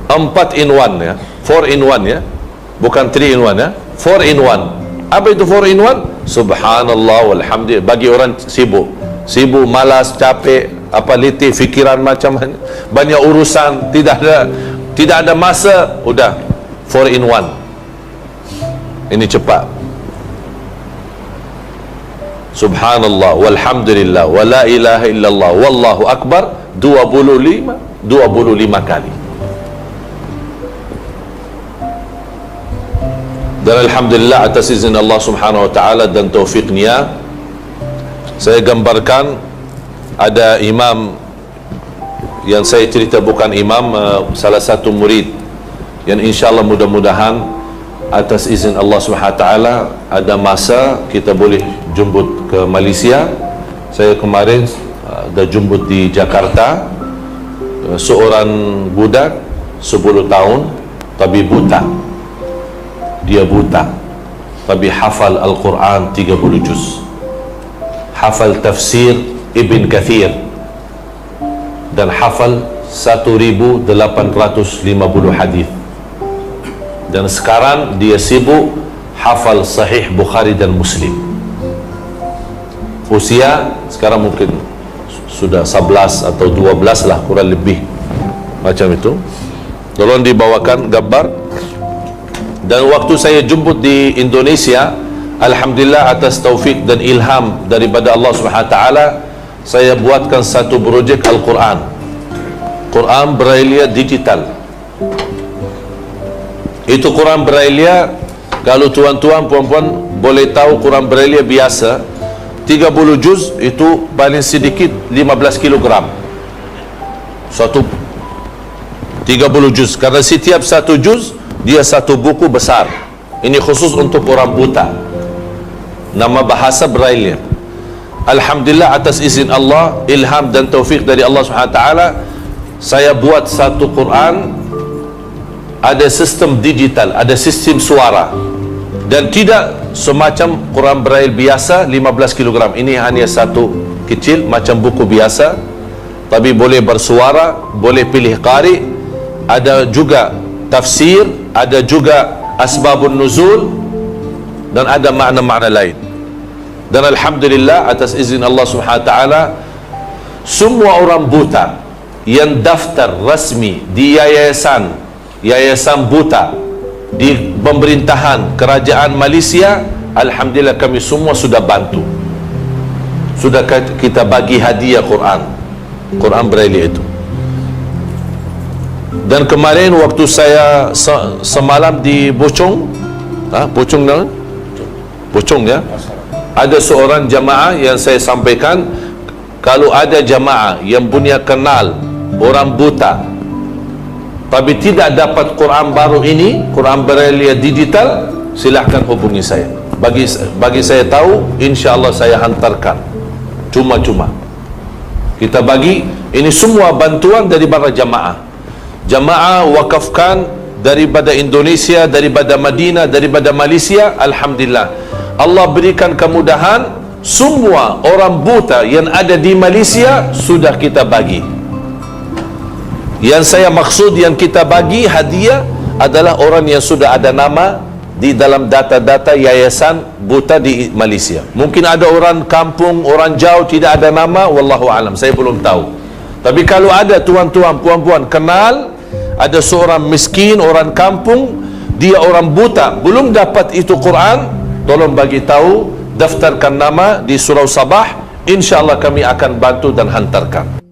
4 in 1 ya, 4 in 1 ya, bukan 3 in 1 ya, 4 in 1. Apa itu 4 in 1? Subhanallah walhamdulillah. Bagi orang sibuk, malas, capek, apa letih, fikiran macam mana, banyak urusan, tidak ada masa, udah 4 in 1. Ini cepat. Subhanallah walhamdulillah wa la ilaha illallah wallahu akbar 25 kali. Dan alhamdulillah atas izin Allah Subhanahu wa taala dan taufiknya, saya gambarkan ada imam yang saya cerita, bukan imam, salah satu murid yang insyaallah mudah-mudahan atas izin Allah Subhanahu wa taala ada masa kita boleh jemput ke Malaysia. Saya kemarin dah jemput di Jakarta seorang budak 10 tahun tapi buta. Dia buta tapi hafal Al-Quran 30 juz, hafal tafsir Ibn Kathir, dan hafal 1850 hadis. Dan sekarang dia sibuk hafal Sahih Bukhari dan Muslim. Usia sekarang mungkin sudah 11 atau 12 lah, kurang lebih macam itu. Tolong dibawakan gambar. Dan waktu saya jemput di Indonesia, alhamdulillah atas taufik dan ilham daripada Allah Subhanahu wa taala, saya buatkan satu projek Al-Quran, Quran Braille digital. Itu Quran Braille, kalau tuan-tuan puan-puan boleh tahu, Quran Braille biasa 30 juz itu paling sedikit 15 kilogram. Satu 30 juz, karena setiap satu juz dia satu buku besar. Ini khusus untuk orang buta, nama bahasa Braille. Alhamdulillah atas izin Allah, ilham dan taufik dari Allah Subhanahu wa taala, saya buat satu Quran, ada sistem digital, ada sistem suara, dan tidak semacam Quran Braille biasa 15 kg. Ini hanya satu kecil macam buku biasa, tapi boleh bersuara, boleh pilih qari, ada juga tafsir, ada juga asbabun nuzul, dan ada makna-makna lain. Dan alhamdulillah atas izin Allah Subhanahu wa taala, semua orang buta yang daftar rasmi di yayasan buta di pemerintahan kerajaan Malaysia, alhamdulillah kami semua sudah bantu, sudah kita bagi hadiah Quran Braille itu. Dan kemarin waktu saya semalam di Bocong ya, ada seorang jamaah yang saya sampaikan, kalau ada jamaah yang punya kenal orang buta tapi tidak dapat Quran baru ini, Quran Braille digital, silahkan hubungi saya. Bagi saya tahu, insya Allah saya hantarkan cuma-cuma. Kita bagi ini semua bantuan dari para jamaah wakafkan daripada Indonesia, daripada Madinah, daripada Malaysia. Alhamdulillah Allah berikan kemudahan, semua orang buta yang ada di Malaysia sudah kita bagi. Yang saya maksud yang kita bagi hadiah adalah orang yang sudah ada nama di dalam data-data yayasan buta di Malaysia. Mungkin ada orang kampung, orang jauh tidak ada nama, wallahu alam, saya belum tahu. Tapi kalau ada tuan-tuan, puan-puan kenal, ada seorang miskin, orang kampung, dia orang buta, belum dapat itu Quran, tolong bagi tahu, daftarkan nama di Surau Sabah, insya Allah kami akan bantu dan hantarkan.